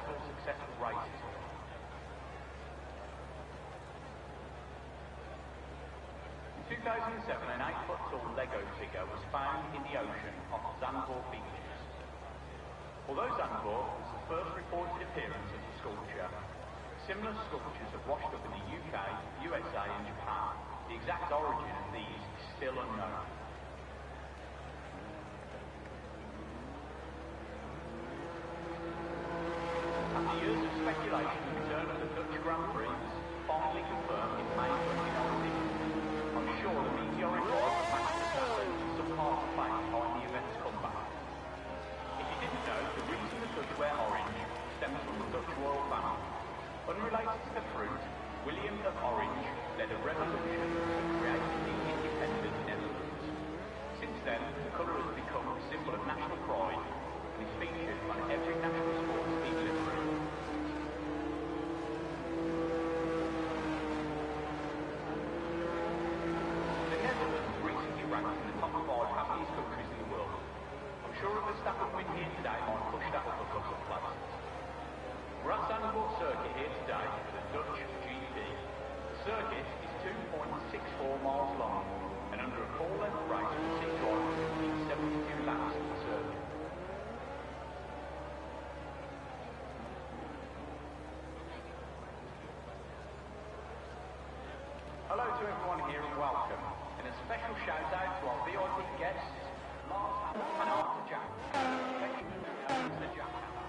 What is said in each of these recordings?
several successful races. In 2007, an 8-foot-tall Lego figure was found in the ocean off Zandvoort beaches. Although Zandvoort was the first reported appearance of the sculpture, similar sculptures have washed up in the UK, USA and Japan. The exact origin of these is still unknown. After years of speculation, the return of the Dutch Grand Prix was finally confirmed in May 2019. I'm sure the meteoric rise of Max Verstappen is some part of the plan behind the event's comeback. If you didn't know, the reason the Dutch wear orange stems from the Dutch royal family. Unrelated to the fruit, William of Orange led a revolution that created the independent Netherlands. Since then, the colour has become a symbol of national pride and is featured on every national sports team livery. The Netherlands recently ranked in the top 5 happiest countries in the world. I'm sure if Verstappen win here today might push that up a couple of places. We're at Zandvoort Circuit here today for the Dutch GP. The circuit is 2.64 miles long, and under a full-length race will see drivers complete 72 laps of the circuit. Hello to everyone here and welcome, and a special shout out to our VIP guests, Lars and Arthur Jack. The Jackhammer.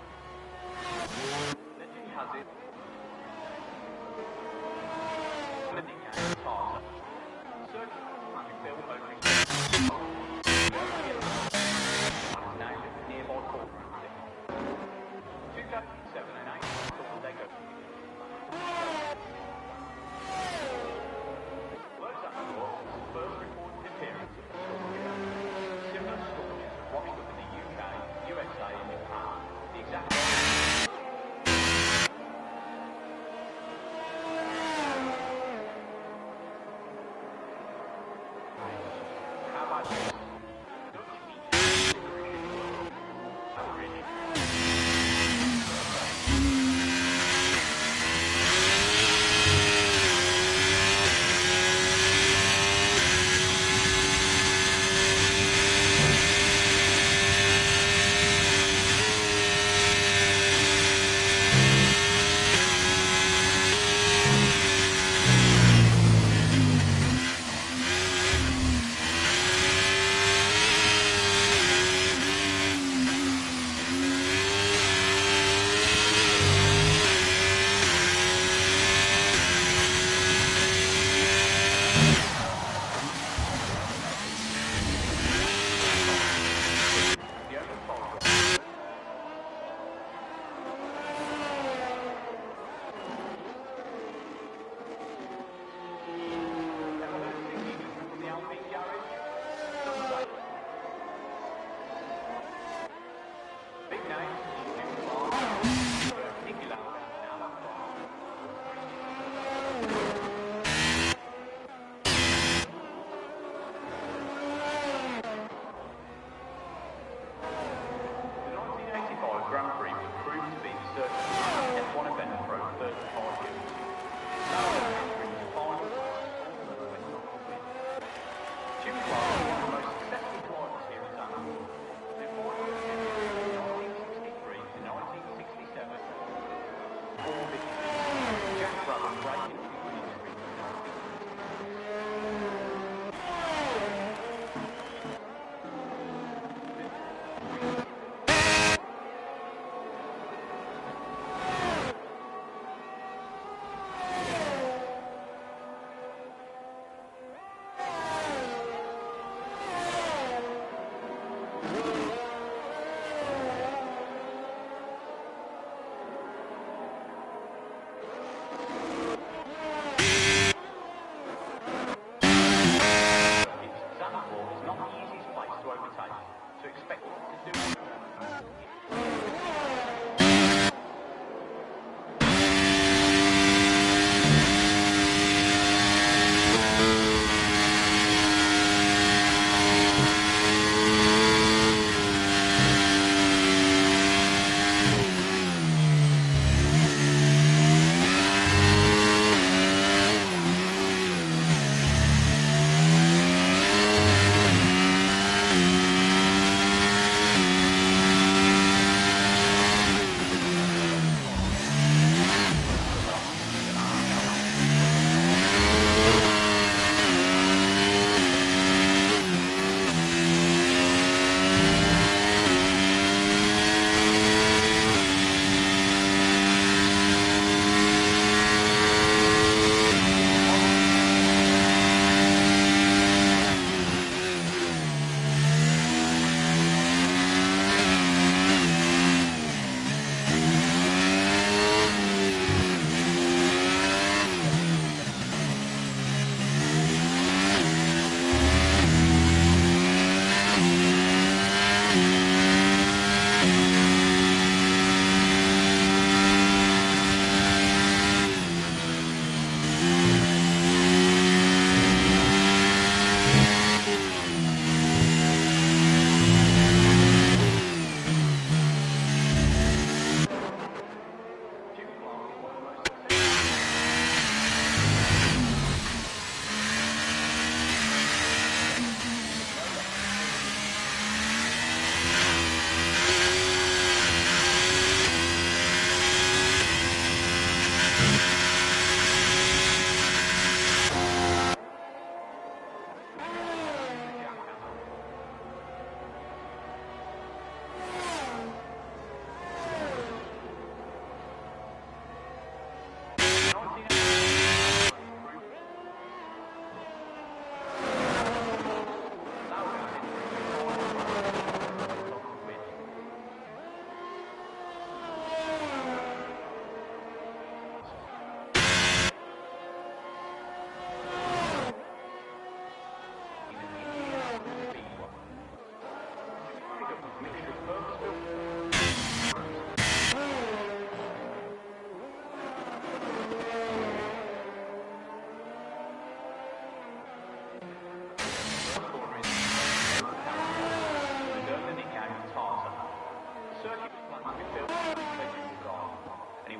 Legend has it. Circuit has been built over now nearby Corcoran. 2007 and 8 called Lego. Although Zandvoort was the first reported appearance of the sculpture, similar sculptures have washed up in the UK, USA and Japan. The exact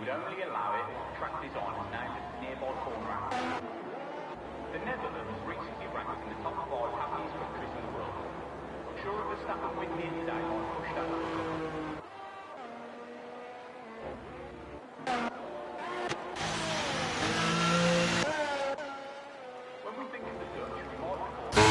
would only allow it if track design was named at nearby corner. The Netherlands recently ranked in the top 5 happiest countries in the world. I'm sure if Verstappen win here today, I'll push that record. When we think of the Dutch, we might recall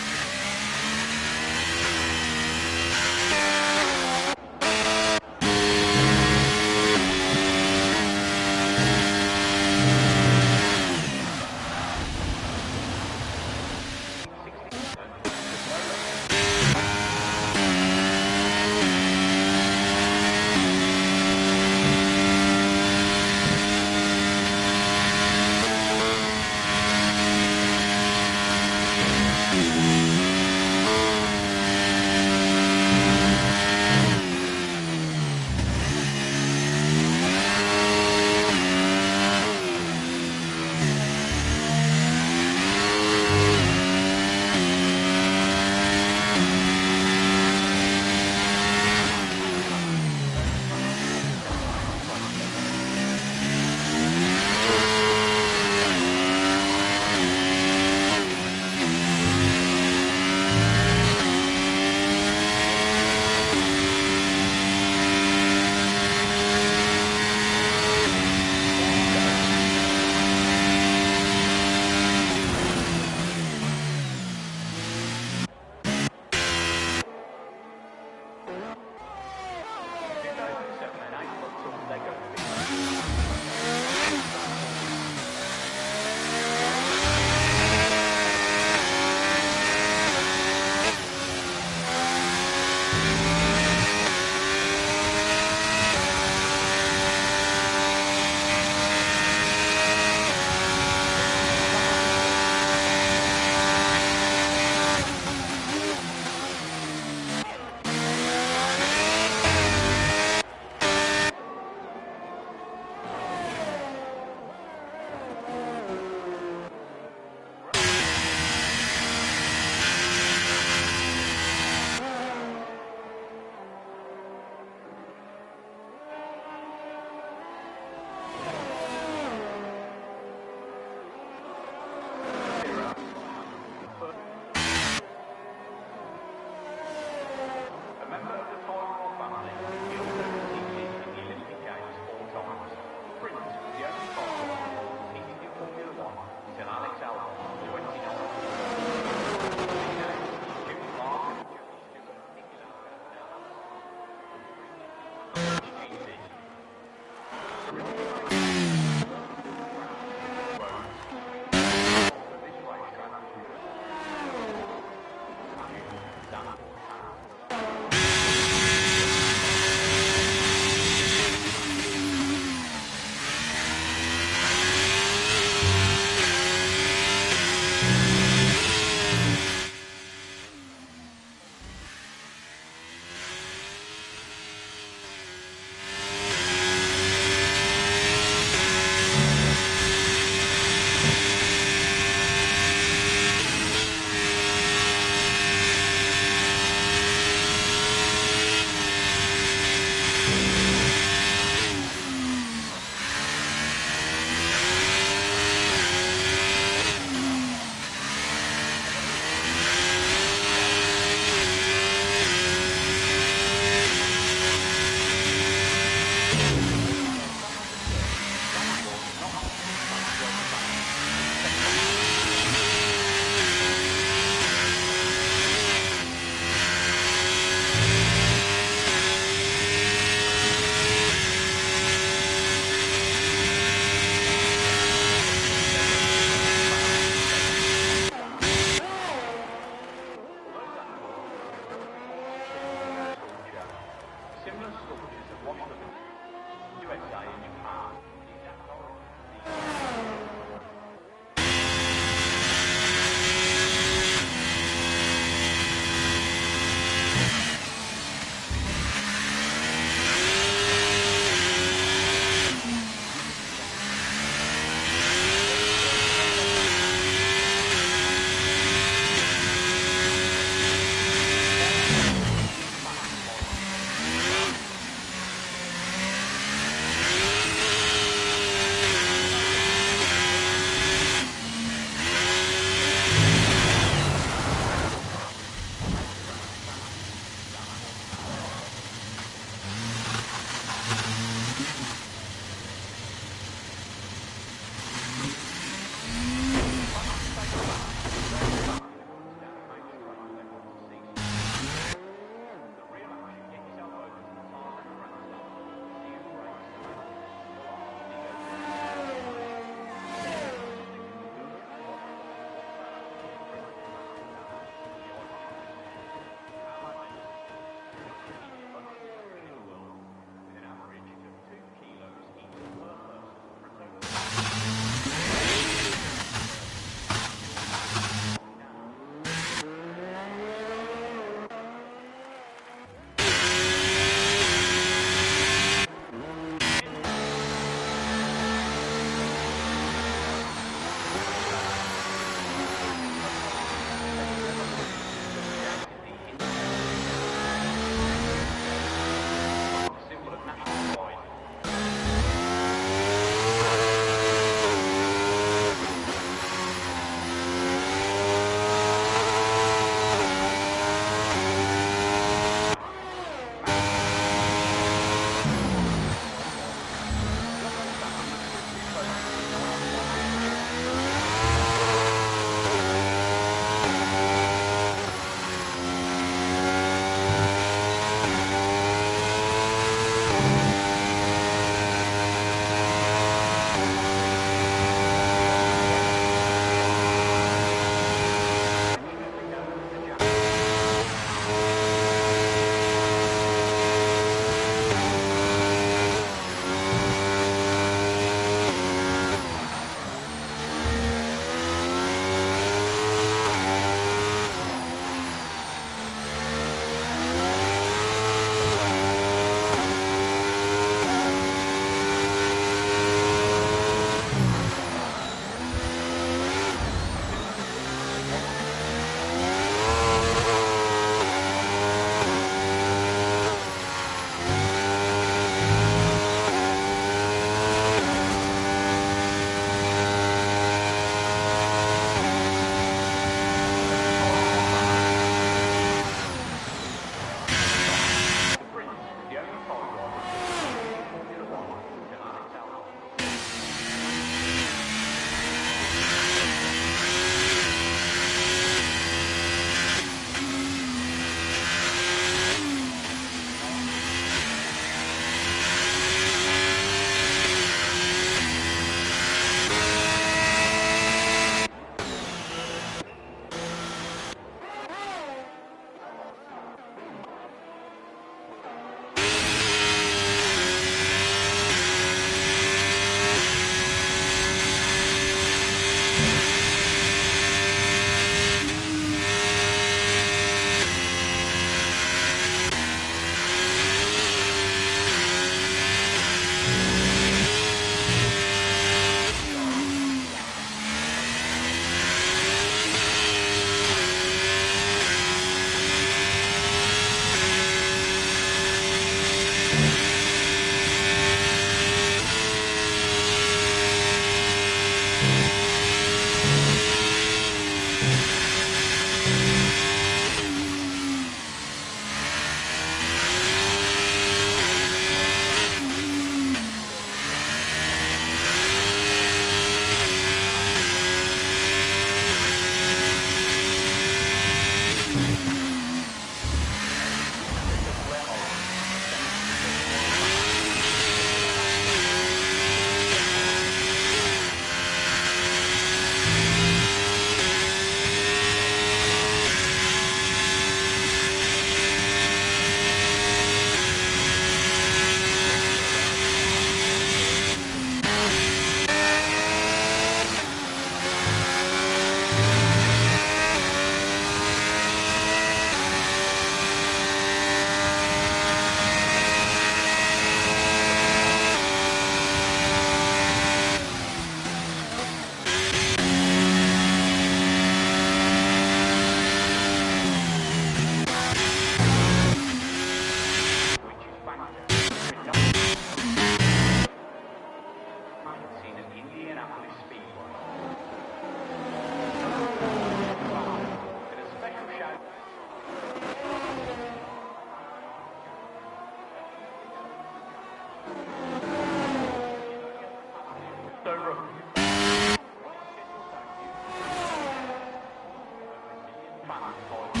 fans apologies.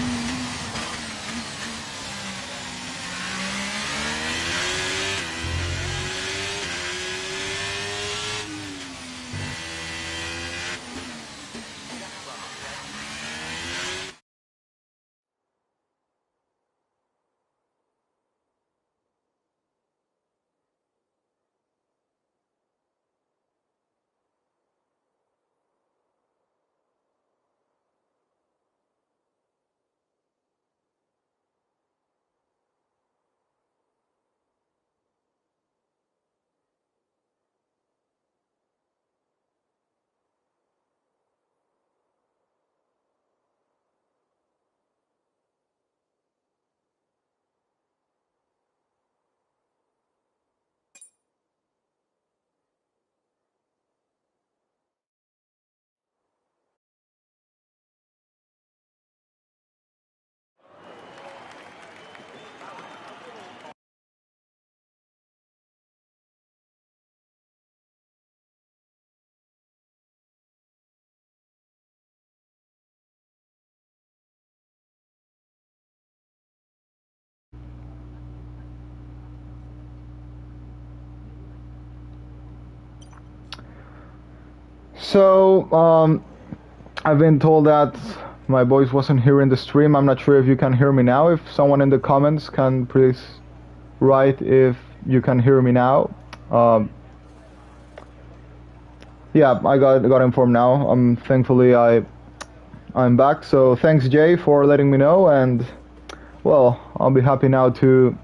So, I've been told that my voice wasn't here in the stream. I'm not sure if you can hear me now. If someone in the comments can please write if you can hear me now. Yeah, I got informed now. Thankfully I'm back. So thanks Jay for letting me know, and well, I'll be happy now to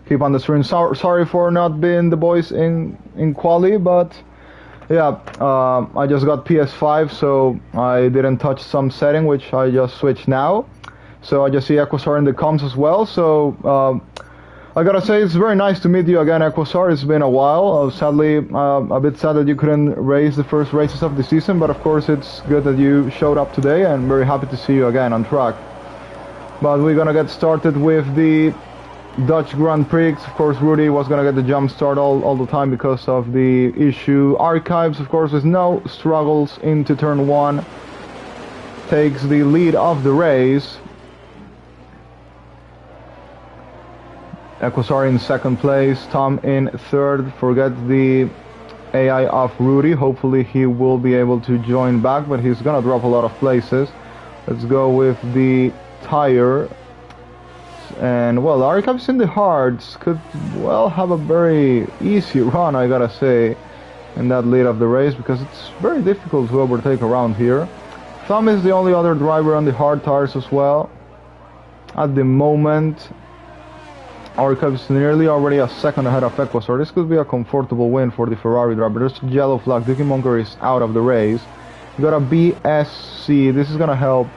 keep on the stream. Sorry for not being the voice in quali, but yeah, I just got PS5, so I didn't touch some setting, which I just switched now. So I just see Equasar in the comms as well. So I gotta say, it's very nice to meet you again, Equasar. It's been a while. Sadly, a bit sad that you couldn't race the first races of the season, but of course it's good that you showed up today, and very happy to see you again on track. But we're gonna get started with the Dutch Grand Prix. Of course, Rudy was gonna get the jump start all the time because of the issue. Archives, of course, with no struggles into turn 1, takes the lead of the race. Equasar in second place, Tom in third. Forget the AI of Rudy. Hopefully he will be able to join back, but he's gonna drop a lot of places. Let's go with the tire. And well, Archives in the Hearts could well have a very easy run, I gotta say, in that lead of the race, because it's very difficult to overtake around here. Thumb is the only other driver on the hard tires as well. At the moment, Archives is nearly already a second ahead of Equasar. This could be a comfortable win for the Ferrari driver. There's a yellow flag. Dookie Monker is out of the race. You got a BSC. This is gonna help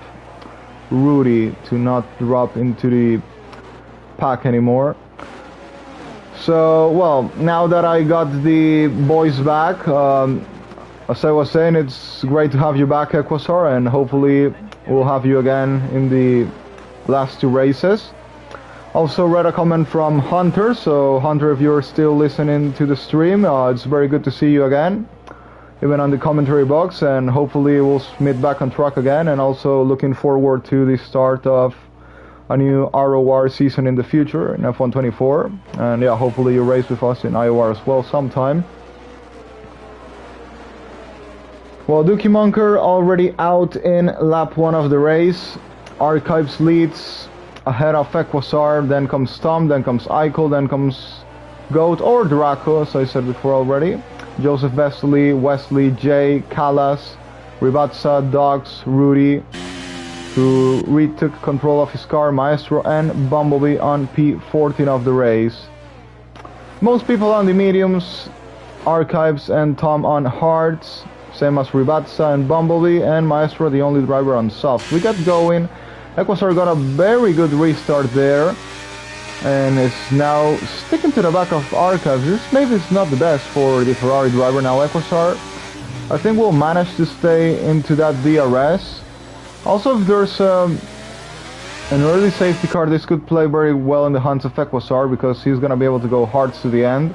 Rudy to not drop into the pack anymore. So, well, now that I got the boys back, as I was saying, it's great to have you back, Equasar, and hopefully we'll have you again in the last 2 races. Also read a comment from Hunter, so Hunter, if you're still listening to the stream, it's very good to see you again, even on the commentary box, and hopefully we'll meet back on track again, and also looking forward to the start of a new IOR season in the future in F1 24, and yeah, hopefully you race with us in IOR as well sometime. Well, Dookie Monker already out in lap 1 of the race. Archives leads ahead of Equasar, then comes Tom, then comes Eichel, then comes Goat or Draco, as I said before already. Joseph Vesely, Wesley, Jay, Callas, Ribatsa, Dogs, Rudy, who retook control of his car, Maestro, and Bumblebee on P14 of the race. Most people on the mediums, Archives and Tom on hards, same as Ribatsa and Bumblebee, and Maestro the only driver on soft. We got going. Equasar got a very good restart there, and is now sticking to the back of Archives. This maybe is not the best for the Ferrari driver now. Equasar, I think, will manage to stay into that DRS. Also, if there's an early safety car, this could play very well in the hands of Equasar, because he's going to be able to go hards to the end,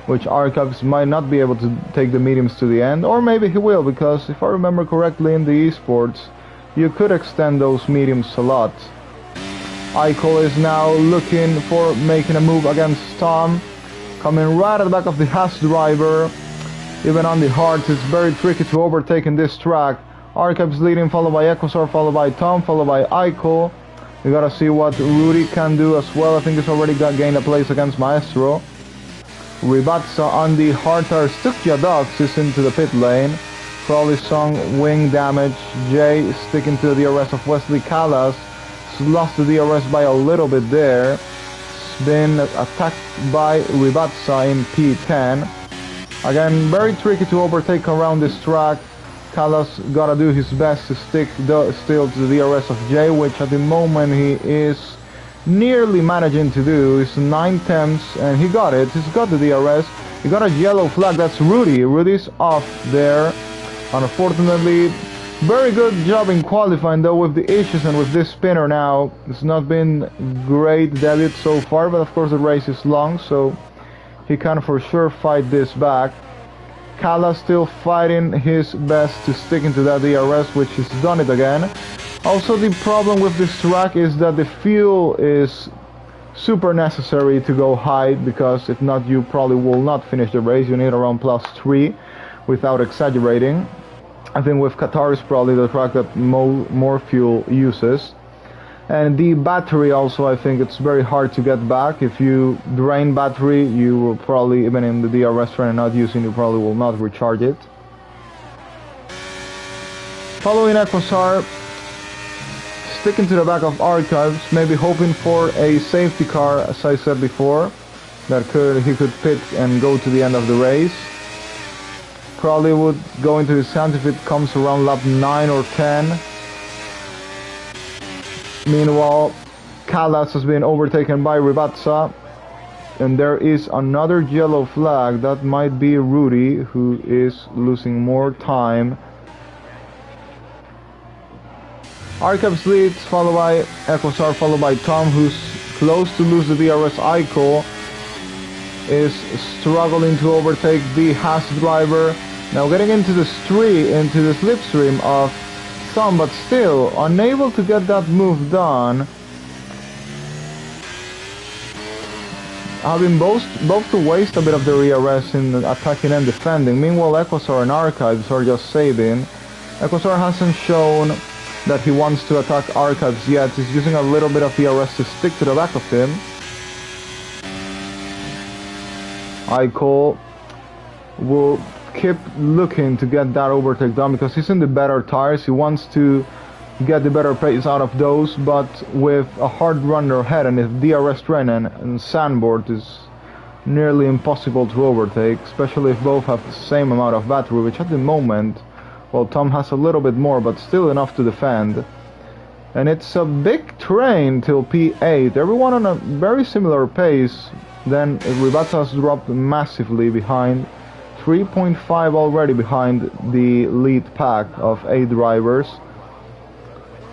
which Archives might not be able to take the mediums to the end, or maybe he will, because if I remember correctly in the esports, you could extend those mediums a lot. Eichel is now looking for making a move against Tom. Coming right at the back of the Haas driver. Even on the hards, it's very tricky to overtake in this track. Archives leading, followed by Equosar, followed by Tom, followed by Eichel. We gotta see what Rudy can do as well. I think he's already gained a place against Maestro. Ribatsa on the hard tires took Jadox is into the pit lane. Crowley Song, wing damage. Jay sticking to the DRS of Wesley Callas. Lost the DRS by a little bit there. Been attacked by Ribatsa in P10. Again, very tricky to overtake around this track. Callas gotta do his best to stick still to the DRS of Jay, which at the moment he is nearly managing to do. It's 9/10 and he got it. He's got the DRS. He got a yellow flag. That's Rudy. Rudy's off there. Unfortunately, very good job in qualifying though with the issues and with this spinner now. It's not been great debut so far, but of course the race is long, so he can for sure fight this back. Callas still fighting his best to stick into that DRS, which he's done it again. Also, the problem with this track is that the fuel is super necessary to go high, because if not you probably will not finish the race. You need around +3 without exaggerating. I think with Qatar is probably the track that more fuel uses. And the battery also, I think it's very hard to get back. If you drain battery, you will probably, even in the DRS train and not using, you probably will not recharge it. Following Equosar, sticking to the back of Archives, maybe hoping for a safety car, as I said before, that he could pit and go to the end of the race. Probably would go into his hands if it comes around lap 9 or 10. Meanwhile, Callas has been overtaken by Ribatsa, and there is another yellow flag. That might be Rudy, who is losing more time. Archives leads, followed by Equosar, followed by Tom, who's close to lose the DRS. Eichel is struggling to overtake the Haas driver. Now getting into the slipstream of Tom, but still unable to get that move done. Having both to waste a bit of the DRS in attacking and defending. Meanwhile, Equosar and Archives are just saving. Equosar hasn't shown that he wants to attack Archives yet. He's using a little bit of DRS to stick to the back of him. Eichel will keep looking to get that overtake done because he's in the better tires. He wants to get the better pace out of those, but with a hard runner ahead and if DRS train and sandboard is nearly impossible to overtake, especially if both have the same amount of battery, which at the moment, well, Tom has a little bit more, but still enough to defend. And it's a big train till P8, everyone on a very similar pace. Then Ribatsa has dropped massively behind, 3.5 already behind the lead pack of 8 drivers.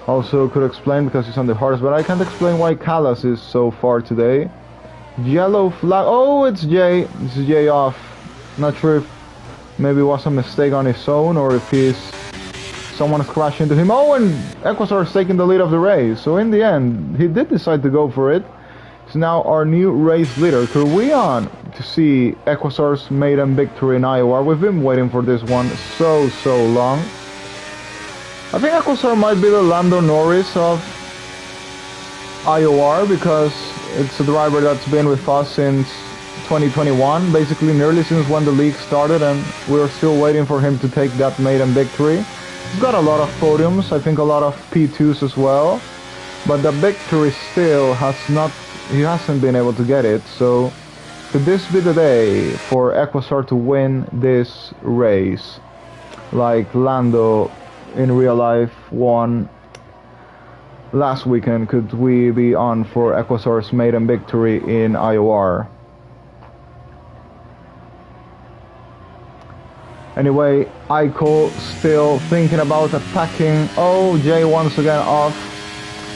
Also could explain because he's on the hardest, but I can't explain why Callas is so far today. Yellow flag, oh, it's Jay. This is Jay off. Not sure if maybe it was a mistake on his own or if someone's crashed into him. Oh, and Equosar is taking the lead of the race. So in the end, he did decide to go for it. He's now our new race leader. Could we on to see Equosar's maiden victory in IOR? We've been waiting for this one so long. I think Equosar might be the Lando Norris of IOR because it's a driver that's been with us since 2021, basically nearly since when the league started, and we're still waiting for him to take that maiden victory. He's got a lot of podiums, I think a lot of P2s as well, but the victory still he hasn't been able to get it. So could this be the day for Equosar to win this race like Lando in real life won last weekend? Could we be on for Equosar's maiden victory in IOR? Anyway, Eichel still thinking about attacking. Oh, Jay once again off.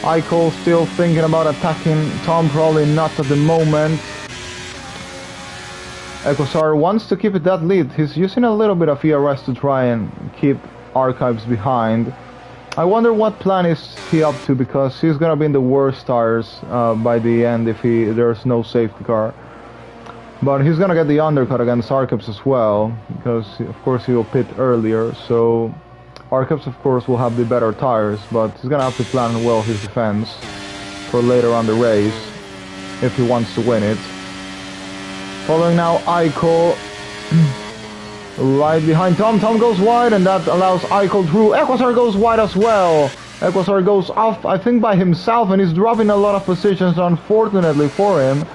Eichel still thinking about attacking. Tom probably not at the moment. Equosar wants to keep it that lead. He's using a little bit of ERS to try and keep Archives behind. I wonder what plan is he up to, because he's gonna be in the worst tires by the end if there's no safety car. But he's gonna get the undercut against Arcaps as well, because of course he will pit earlier, so Arcaps of course will have the better tires, but he's gonna have to plan well his defense for later on the race if he wants to win it. Following now Eichel right behind Tom. Tom goes wide, and that allows Eichel through. Equasar goes wide as well. Equasar goes off, I think, by himself, and he's dropping a lot of positions, unfortunately for him.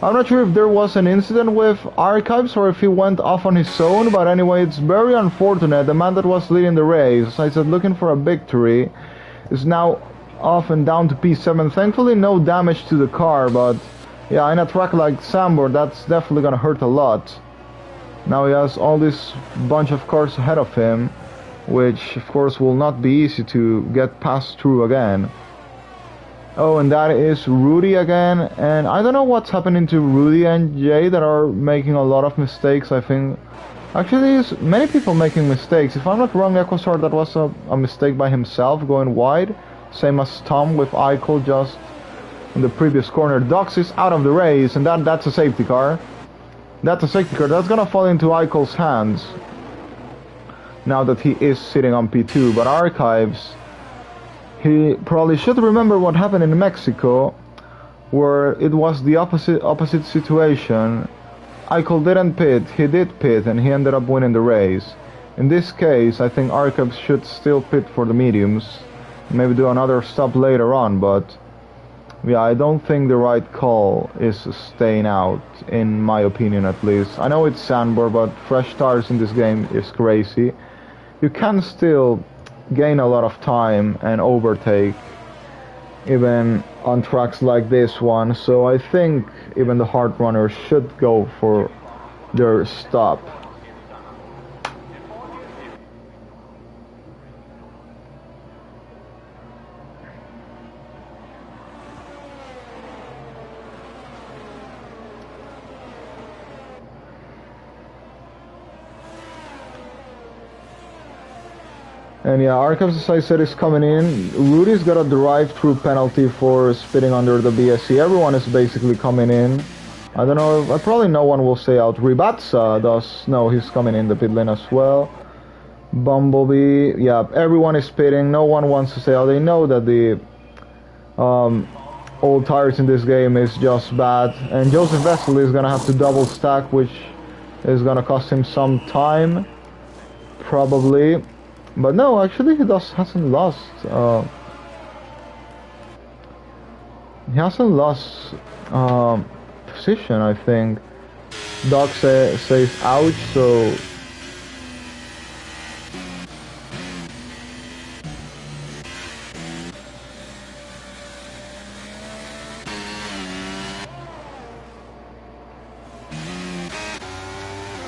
I'm not sure if there was an incident with Archives or if he went off on his own, but anyway, it's very unfortunate. The man that was leading the race, I said looking for a victory, is now off and down to P7. Thankfully no damage to the car, but yeah, in a track like Sambor, that's definitely gonna hurt a lot. Now he has all this bunch of cars ahead of him, which of course will not be easy to get passed through again. Oh, and that is Rudy again, and I don't know what's happening to Rudy and Jay that are making a lot of mistakes. I think actually there's many people making mistakes. If I'm not wrong, Equasar, that was a mistake by himself going wide, same as Tom with Eichel just in the previous corner. Dox is out of the race, and that's a safety car. That's a safety car. That's gonna fall into Eichel's hands now that he is sitting on P2, but Archives, he probably should remember what happened in Mexico, where it was the opposite situation. Eichel didn't pit, he did pit, and he ended up winning the race. In this case, I think Archives should still pit for the mediums, maybe do another stop later on, but yeah, I don't think the right call is staying out, in my opinion at least. I know it's Sandbor, but fresh tires in this game is crazy. You can still gain a lot of time and overtake, even on tracks like this one, so I think even the hard runners should go for their stop. And yeah, Archives, as I said, is coming in. Rudy's got a drive-through penalty for spitting under the BSC. Everyone is basically coming in. I don't know, probably no one will say out. Ribatsa does, no, he's coming in the pit lane as well. Bumblebee, yeah, everyone is pitting. No one wants to say out. They know that the old tires in this game is just bad. And Joseph Vessel is gonna have to double stack, which is gonna cost him some time, probably. But no, actually he hasn't lost. He hasn't lost position, I think. Doc says ouch, so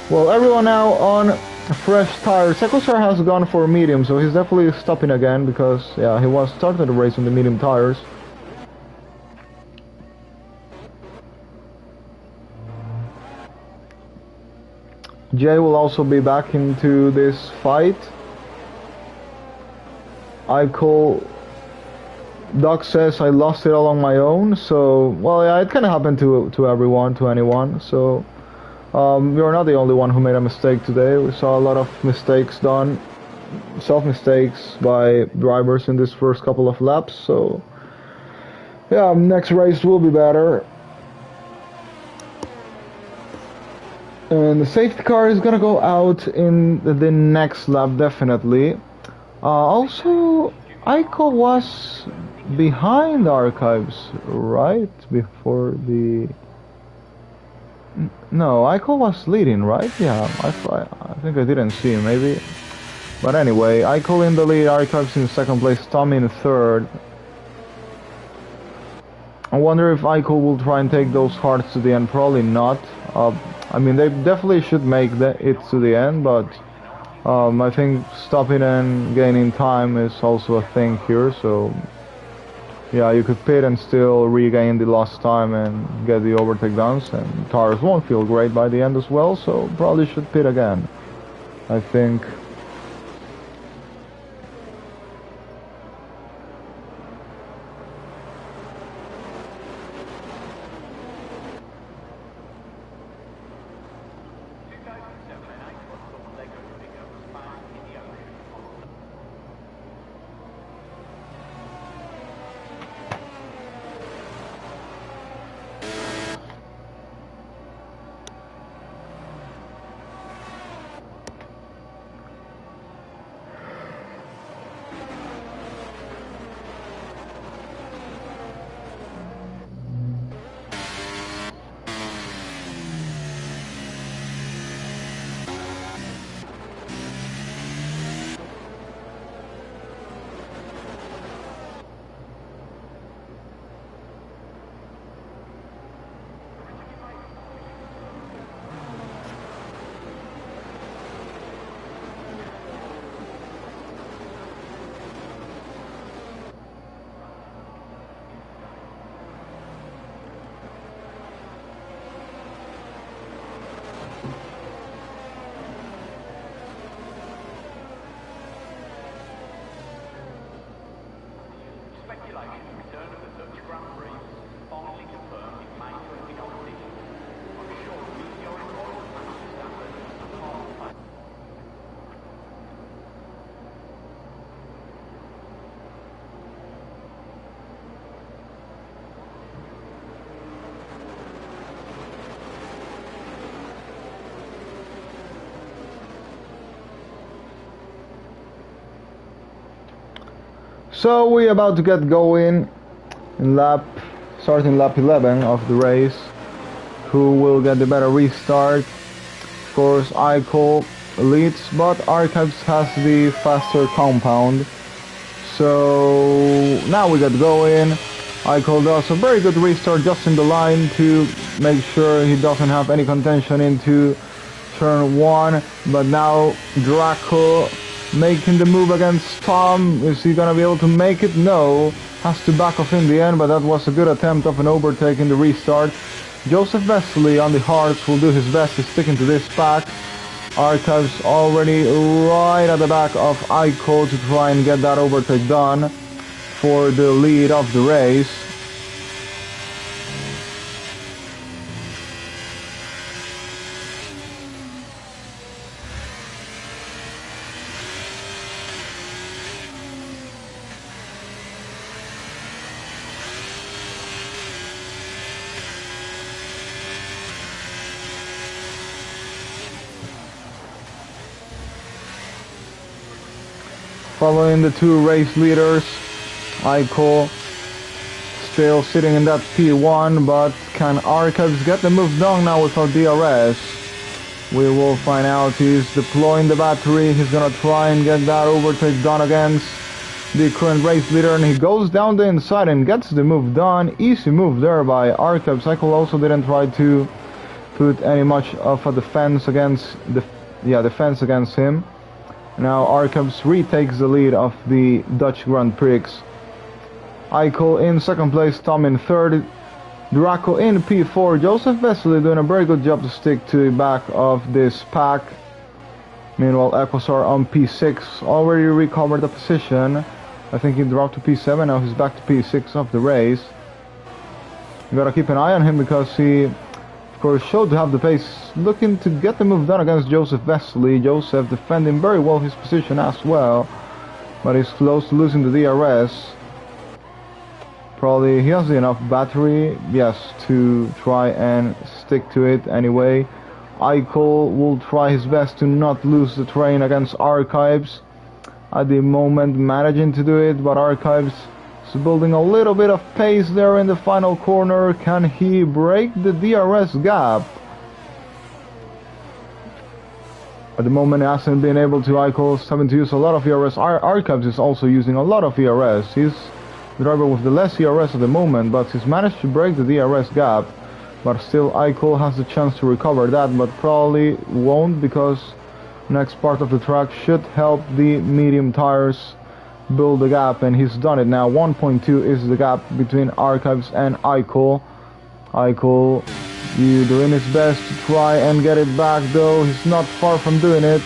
well, everyone now on fresh tires. Sekosar has gone for medium, so he's definitely stopping again because yeah, he was starting the race on the medium tires. Jay will also be back into this fight. Doc says I lost it all on my own, so well yeah, it can happen to everyone, to anyone, so you're not the only one who made a mistake today. We saw a lot of mistakes done, self-mistakes by drivers in this first couple of laps, so yeah, next race will be better. And the safety car is gonna go out in the next lap, definitely. Also, Eichel was behind Archives, right? Before the... No, Eichel was leading, right? Yeah, I think I didn't see him, maybe. But anyway, Eichel in the lead, Archives in second place, Tom in third. I wonder if Eichel will try and take those hards to the end. Probably not. I mean, they definitely should make it to the end, but I think stopping and gaining time is also a thing here, so yeah, you could pit and still regain the lost time and get the overtake downs, and tires won't feel great by the end as well, so probably should pit again, I think. Grand Prix finally confirmed in May 2019. I'm sure the meteoric oil matches standard apart from So we're about to get going in starting lap 11 of the race. Who will get the better restart? Of course, ICO leads, but Archives has the faster compound. So now we get going. ICO does a very good restart just in the line to make sure he doesn't have any contention into turn 1. But now Draco making the move against Tom. Is he gonna be able to make it? No. Has to back off in the end, but that was a good attempt of an overtake in the restart. Joseph Vesely on the hards will do his best to stick into this pack. Archives already right at the back of ICO to try and get that overtake done for the lead of the race. Following the two race leaders, ICO still sitting in that P1, but can Archives get the move done now without DRS? We will find out. He's deploying the battery. He's gonna try and get that overtake done against the current race leader, and he goes down the inside and gets the move done. Easy move there by Archives. ICO also didn't try to put any much of a defense against him. Now Archives retakes the lead of the Dutch Grand Prix. ICO in second place, Tom in third, Draco in P4. Joseph Vesely doing a very good job to stick to the back of this pack. Meanwhile, Equasar on P6 already recovered the position. I think he dropped to P7, now he's back to P6 of the race. You gotta keep an eye on him because he, of course, showed to have the pace, looking to get the move done against Joseph Vesely. Joseph defending very well his position as well, but he's close to losing the DRS. Probably he has enough battery, yes, to try and stick to it anyway. ICO will try his best to not lose the train against Archives. At the moment managing to do it, but Archives is building a little bit of pace there in the final corner. Can he break the DRS gap? At the moment he hasn't been able to. ICO's having to use a lot of ERS. Archives is also using a lot of ERS. He's the driver with the less ERS at the moment, but he's managed to break the DRS gap. But still ICO has the chance to recover that, but probably won't, because next part of the track should help the medium tires build the gap, and he's done it now. 1.2 is the gap between Archives and ICO. ICO doing his best to try and get it back, though he's not far from doing it.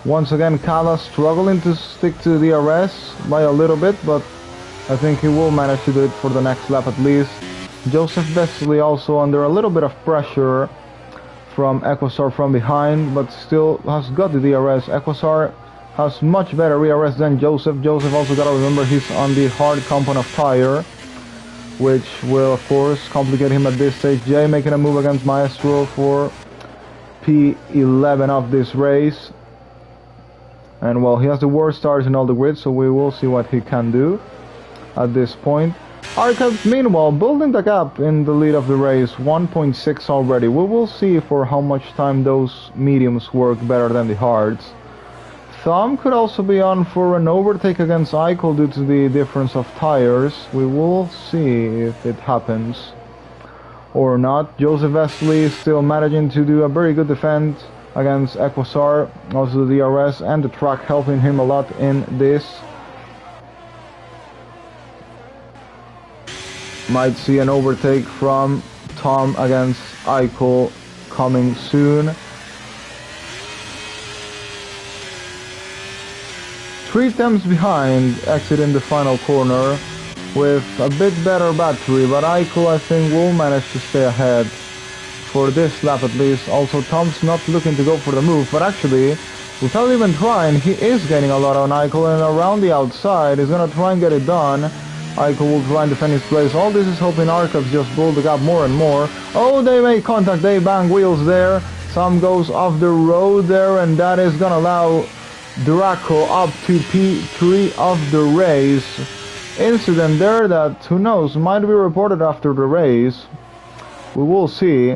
Once again, Kala struggling to stick to the DRS by a little bit, but I think he will manage to do it for the next lap at least. Joseph Vesely also under a little bit of pressure from Equasar from behind, but still has got the DRS. Equasar has much better ERS than Joseph. Joseph also got to remember he's on the hard compound of tire, which will of course complicate him at this stage. Jay making a move against Maestro for P11 of this race. And well, he has the worst stars in all the grids, so we will see what he can do at this point. Archives, meanwhile, building the gap in the lead of the race, 1.6 already. We will see for how much time those mediums work better than the hards. Thumb could also be on for an overtake against Eichel due to the difference of tires. We will see if it happens. or not. Joseph Wesley still managing to do a very good defense against Equasar, also the DRS and the track helping him a lot in this. Might see an overtake from Tom against Eichel coming soon. 3 attempts behind, exiting the final corner with a bit better battery, but Eichel I think will manage to stay ahead for this lap at least. Also Tom's not looking to go for the move, but actually without even trying he is gaining a lot on Eichel, and around the outside he's gonna try and get it done. Eichel will try and defend his place. All this is helping Arcus just build the gap more and more. Oh, they make contact, they bang wheels there. Tom goes off the road there, and that is gonna allow Draco up to P3 of the race. Incident there that, who knows, might be reported after the race. We will see.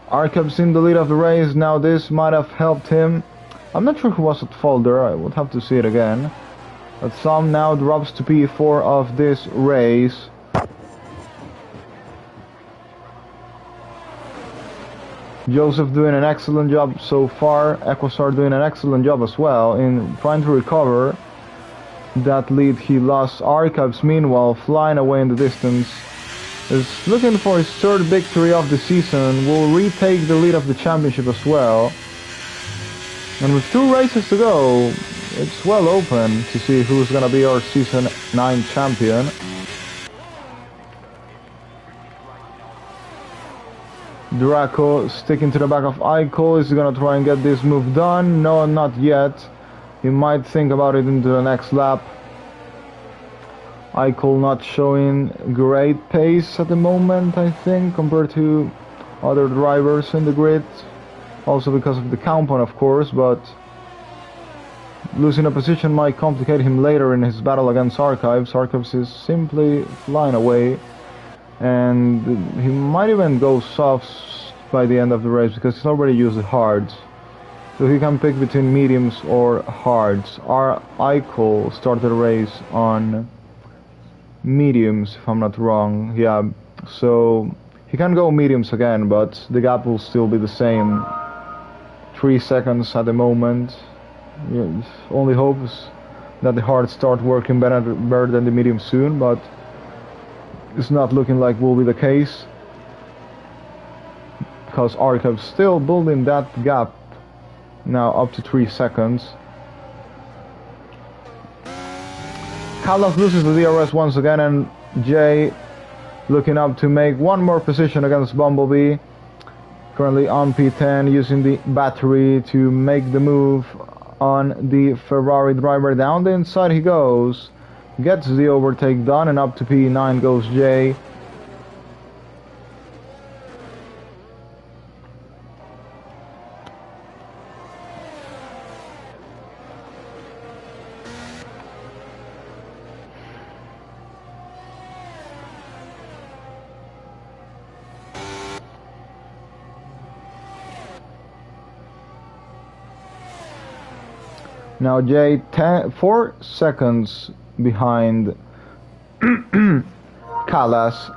Arcup's in the lead of the race. Now this might have helped him. I'm not sure who was at fault there. I would have to see it again. But Sam now drops to P4 of this race. Joseph doing an excellent job so far. Equasar doing an excellent job as well in trying to recover that lead he lost. Archives meanwhile flying away in the distance is looking for his 3rd victory of the season. Will retake the lead of the championship as well. And with 2 races to go, it's well open to see who's gonna be our season 9 champion. Draco sticking to the back of Eichel. Is he gonna try and get this move done? No, not yet. He might think about it into the next lap. Eichel not showing great pace at the moment, I think, compared to other drivers in the grid. Also because of the compound, of course, but losing a position might complicate him later in his battle against Archives. Archives is simply flying away, and he might even go softs by the end of the race because he's already used the hards. So he can pick between mediums or hards. Our Eichel started the race on mediums, if I'm not wrong. Yeah, so he can go mediums again, but the gap will still be the same. 3 seconds at the moment. Only hopes that the hards start working better than the medium soon, but it's not looking like will be the case, because Archive's still building that gap now up to 3 seconds. Kalas loses the DRS once again, and Jay looking up to make one more position against Bumblebee. Currently on P10, using the battery to make the move on the Ferrari driver. Down the inside he goes, gets the overtake done, and up to P9 goes Jay. Now Jay 4 seconds behind Kalas.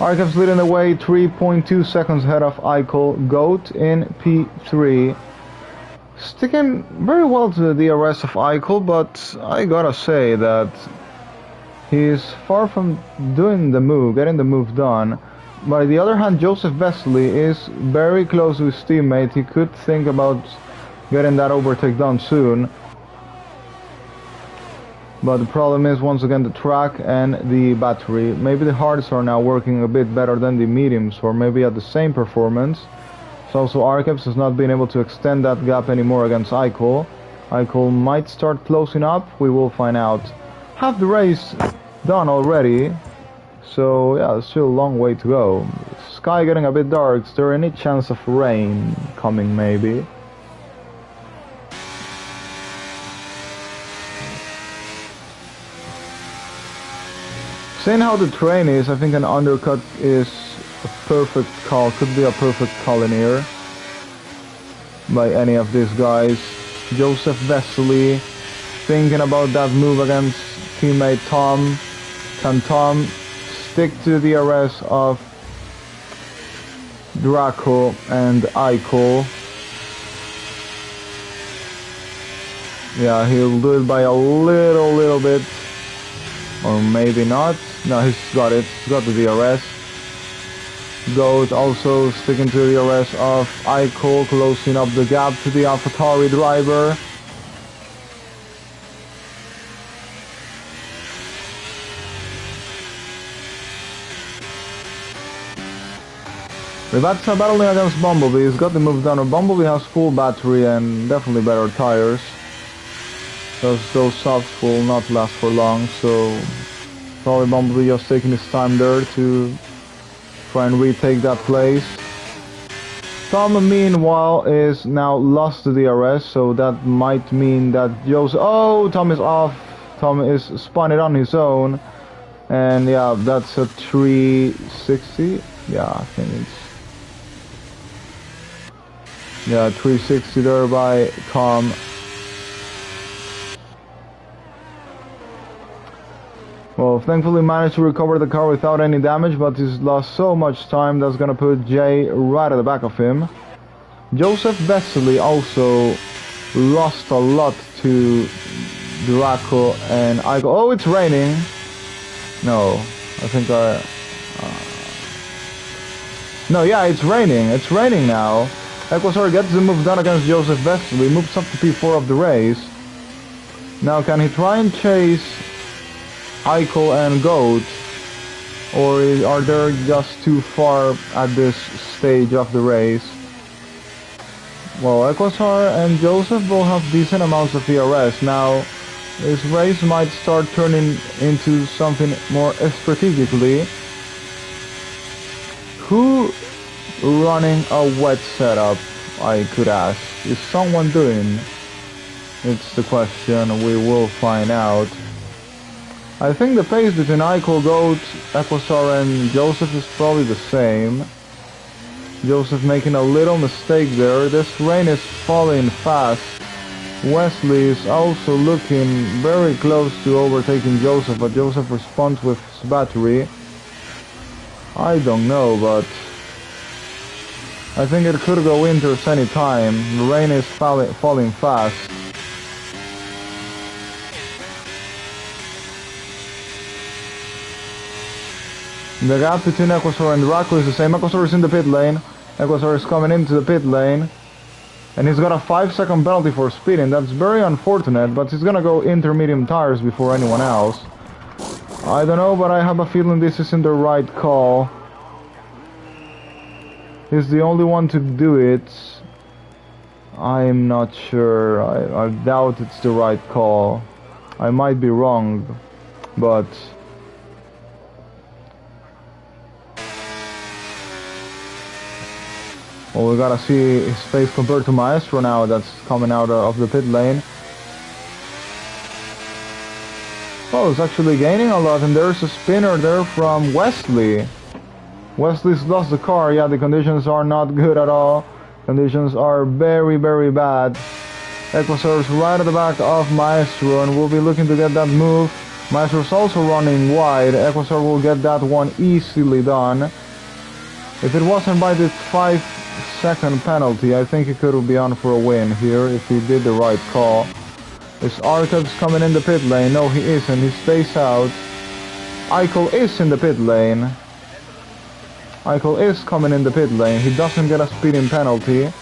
Archives leading the way, 3.2 seconds ahead of Eichel. Goat in P3. Sticking very well to the DRS of Eichel, but I gotta say that he's far from doing the move, getting the move done. By the other hand, Joseph Wesley is very close to his teammate. He could think about getting that overtake done soon. But the problem is once again the track and the battery. Maybe the hards are now working a bit better than the mediums, or maybe at the same performance. So also Archives has not been able to extend that gap anymore against Eichel. Eichel might start closing up, we will find out. Half the race done already. So yeah, still a long way to go. Sky getting a bit dark. Is there any chance of rain coming maybe? Seeing how the train is, I think an undercut is a perfect call. Could be a perfect call in here by any of these guys. Joseph Wesley thinking about that move against teammate Tom. Can Tom stick to the arrest of Draco and Aiko? Yeah, he'll do it by a little bit. Or maybe not. No, he's got it. He's got the DRS. Goat also sticking to the DRS of Aiko, closing up the gap to the AlphaTauri driver. Rivatsa battling against Bumblebee. He's got the move done. Bumblebee has full battery and definitely better tires. Those softs will not last for long, so probably Bumblebee just taking his time there to try and retake that place. Tom, meanwhile, is now lost to the DRS, so that might mean that Joseph... Oh, Tom is off. Tom is spun it on his own. And yeah, that's a 360. Yeah, I think it's... Yeah, 360 there by Tom. Well, thankfully managed to recover the car without any damage, but he's lost so much time that's gonna put Jay right at the back of him. Joseph Vesely also lost a lot to Draco and Aiko. Oh, it's raining. No, I think No, yeah, it's raining. It's raining now. Equasaur gets the move done against Joseph Vesely, moves up to P4 of the race. Now, can he try and chase Aiko and Goat, or are they just too far at this stage of the race? Well, Equasaur and Joseph will have decent amounts of ERS. Now, this race might start turning into something more strategically. Who running a wet setup, I could ask? Is someone doing? It's the question. We will find out. I think the pace between Aiko, Goat, Equasaur and Joseph is probably the same. Joseph making a little mistake there. This rain is falling fast. Wesley is also looking very close to overtaking Joseph, but Joseph responds with his battery. I don't know, but I think it could go Inters any time. The rain is falling fast. The gap between Equasaur and Draco is the same. Equasaur is in the pit lane. Equasaur is coming into the pit lane. And he's got a 5-second penalty for speeding. That's very unfortunate, but he's gonna go intermediate tires before anyone else. I don't know, but I have a feeling this isn't the right call. He's the only one to do it. I'm not sure. I doubt it's the right call. I might be wrong, but... Well, we gotta see his face compared to Maestro now that's coming out of the pit lane. Well, it's actually gaining a lot, and there's a spinner there from Wesley. Wesley's lost the car. Yeah, the conditions are not good at all. Conditions are very, very bad. Equasaur's right at the back of Maestro, and we'll be looking to get that move. Maestro's also running wide. Equasaur will get that one easily done. If it wasn't by this 5-second penalty, I think he could be on for a win here if he did the right call. Is Arcad's coming in the pit lane? No, he isn't. He stays out. Eichel is in the pit lane. Eichel is coming in the pit lane. He doesn't get a speeding penalty.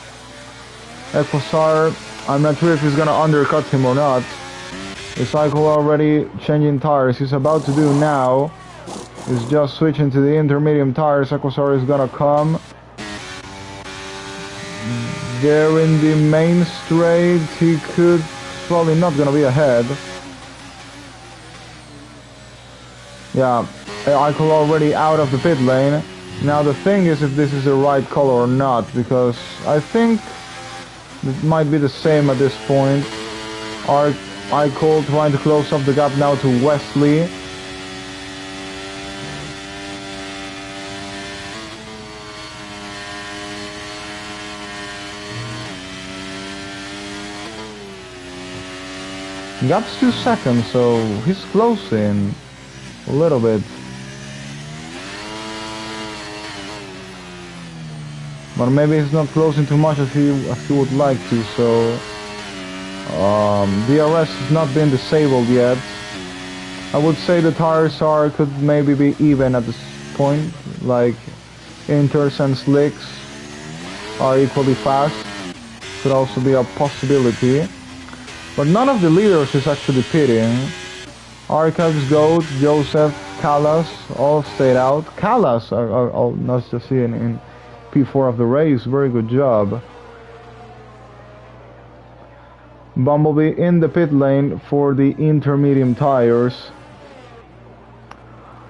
Equasaur, I'm not sure if he's gonna undercut him or not. Is Eichel already changing tires? He's about to do now. He's just switching to the intermediate tires. Equasaur is gonna come. There in the main straight, he could... probably not gonna be ahead. Yeah, Eichel already out of the pit lane. Now the thing is if this is the right call or not, because I think it might be the same at this point. Eichel trying to close up the gap now to Wesley. Gap's 2 seconds, so he's closing a little bit. But maybe he's not closing too much as he would like to, so DRS has not been disabled yet. I would say the tires could maybe be even at this point, like inters and slicks are equally fast, could also be a possibility. But none of the leaders is actually pitting. Archives, Goat, Joseph, Callas all stayed out. Callas, I'll not just see in P4 of the race, very good job. Bumblebee in the pit lane for the intermediate tires.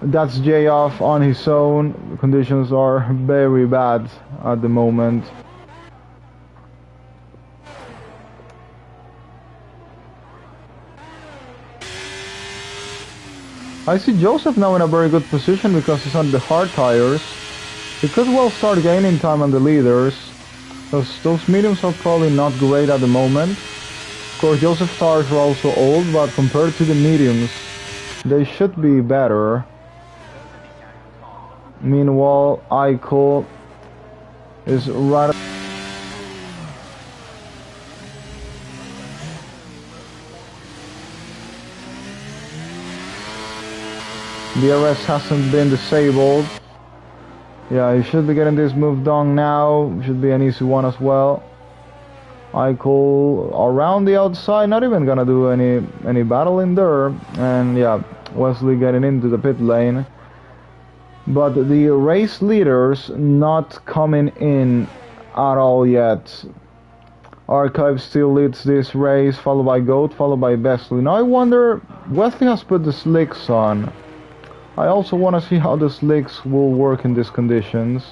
That's Jay off on his own. The conditions are very bad at the moment. I see Joseph now in a very good position because he's on the hard tires. He could well start gaining time on the leaders. Those mediums are probably not great at the moment. Of course, Joseph's tires are also old, but compared to the mediums, they should be better. Meanwhile, Eichel is right. DRS hasn't been disabled. Yeah, he should be getting this moved on now. Should be an easy one as well. Eichel around the outside, not even gonna do any battle in there. And yeah, Wesley getting into the pit lane. But the race leaders not coming in at all yet. Archive still leads this race, followed by Goat, followed by Wesley. Now I wonder, Wesley has put the slicks on. I also want to see how the slicks will work in these conditions.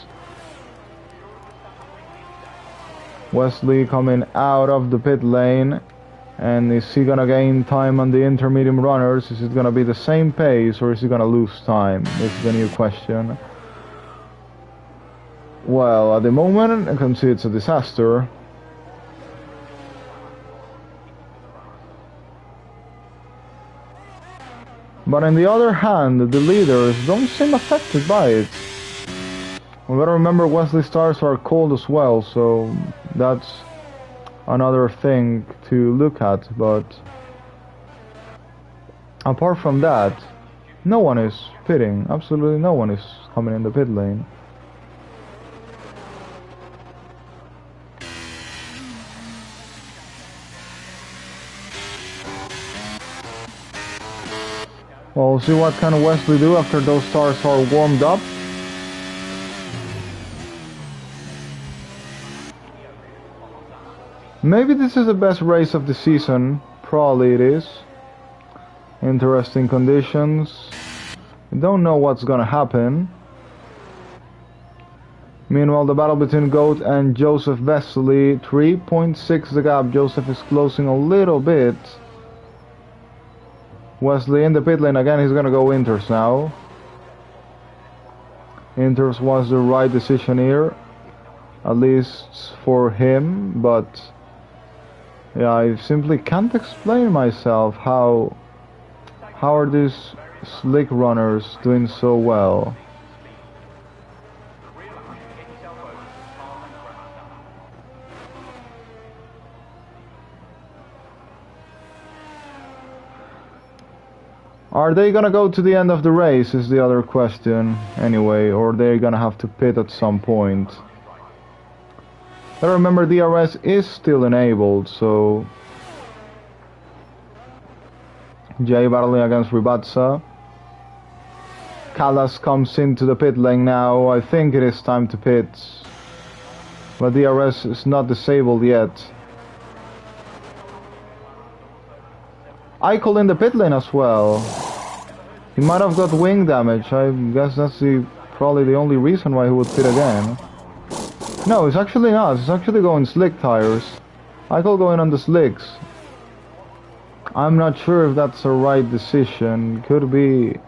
Wesley coming out of the pit lane. And is he gonna gain time on the intermediate runners? Is it gonna be the same pace or is he gonna lose time? This is the new question. Well, at the moment I can see it's a disaster. But on the other hand, the leaders don't seem affected by it. We gotta remember Wesley's tires are cold as well, so that's another thing to look at. But apart from that, no one is pitting. Absolutely no one is coming in the pit lane. Well, we'll see what can Wesley do after those tires are warmed up. Maybe this is the best race of the season. Probably it is. Interesting conditions. We don't know what's gonna happen. Meanwhile, the battle between Goat and Joseph Wesley, 3.6 the gap. Joseph is closing a little bit. Wesley in the pit lane again. He's gonna go inters now. Inters was the right decision here, at least for him, but yeah, I simply can't explain myself how are these slick runners doing so well. Are they gonna go to the end of the race is the other question anyway, or they're gonna have to pit at some point. But remember, DRS is still enabled, so Jay battling against Ribatsa. Callas comes into the pit lane now. I think it is time to pit, but DRS is not disabled yet. Eichel in the pit lane as well. He might have got wing damage. I guess that's probably the only reason why he would pit again. No, it's actually not. It's actually going slick tires. Eichel going on the slicks. I'm not sure if that's the right decision. Could be.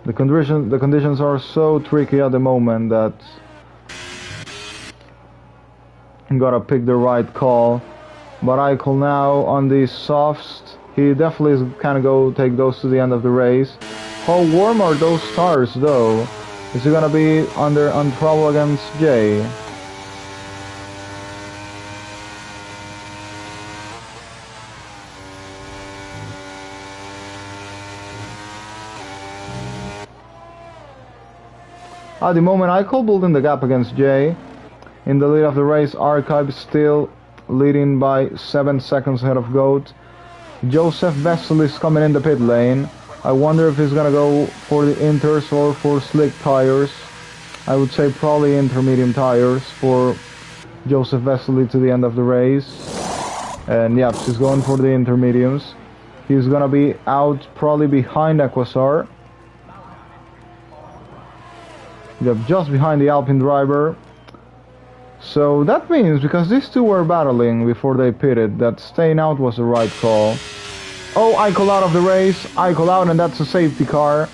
The conditions are so tricky at the moment that you gotta pick the right call. But Eichel now on the softs. He definitely is gonna go take those to the end of the race. How warm are those tires though? Is he gonna be on trouble against Jay? At the moment, I cobbled in the gap against Jay. In the lead of the race, Archive still leading by 7 seconds ahead of Goat. Joseph Vessel is coming in the pit lane. I wonder if he's gonna go for the inters or for slick tires. I would say probably intermediate tires for Joseph Vesely to the end of the race. And yeah, he's going for the intermediums. He's gonna be out probably behind Equasar. Yep, just behind the Alpine driver. So that means, because these two were battling before they pitted, that staying out was the right call. Oh, Eichel out of the race. Eichel out, and that's a safety car.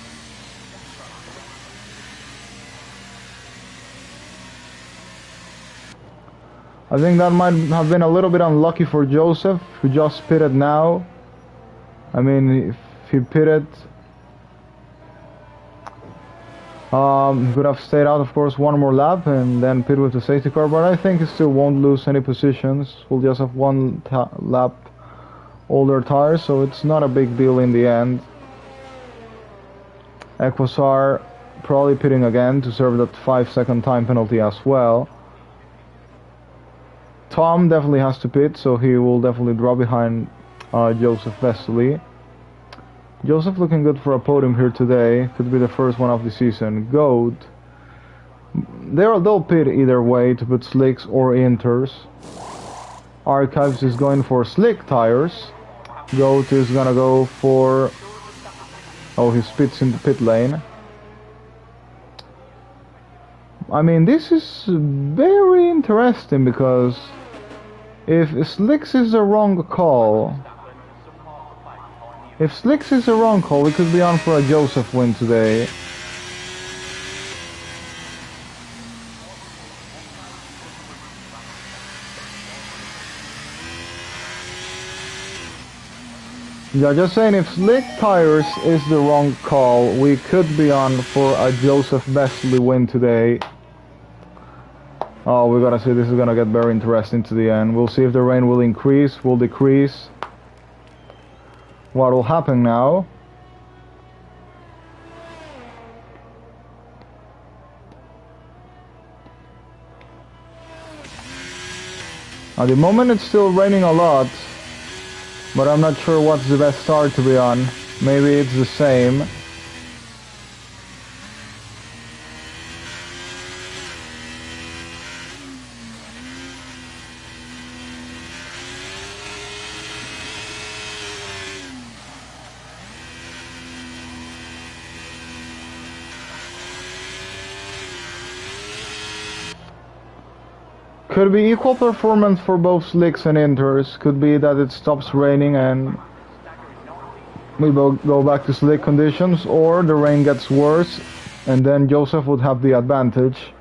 I think that might have been a little bit unlucky for Joseph, who just pitted now. I mean, if he pitted... he could have stayed out, of course, one more lap and then pit with the safety car, but I think he still won't lose any positions. We'll just have one lap older tires, so it's not a big deal in the end. Equasar probably pitting again to serve that 5-second time penalty as well. Tom definitely has to pit, so he will definitely drop behind Joseph Vesely. Joseph looking good for a podium here today. Could be the first one of the season. Goat. They'll pit either way to put slicks or inters. Archives is going for slick tires. Goat is gonna go for... Oh, he spits in the pit lane. I mean, this is very interesting because if slicks is the wrong call... If slicks is the wrong call, we could be on for a Joseph win today. Yeah, just saying, if slick tires is the wrong call, we could be on for a Joseph Vesely win today. Oh, we gotta see, this is gonna get very interesting to the end. We'll see if the rain will increase, will decrease. What will happen now? At the moment it's still raining a lot, but I'm not sure what's the best start to be on. Maybe it's the same. Could be equal performance for both slicks and inters. Could be that it stops raining and we both go back to slick conditions, or the rain gets worse and then Joseph would have the advantage.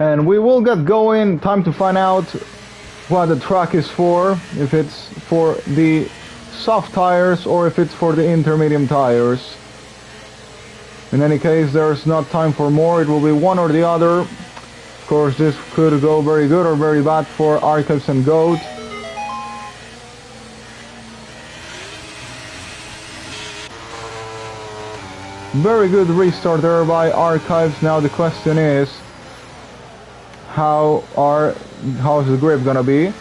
And we will get going. Time to find out what the track is for, if it's for the soft tires or if it's for the intermediate tires. In any case, there's not time for more, it will be one or the other. Of course, this could go very good or very bad for Archives and Goat. Very good restart there by Archives. Now the question is, how's the grip gonna be?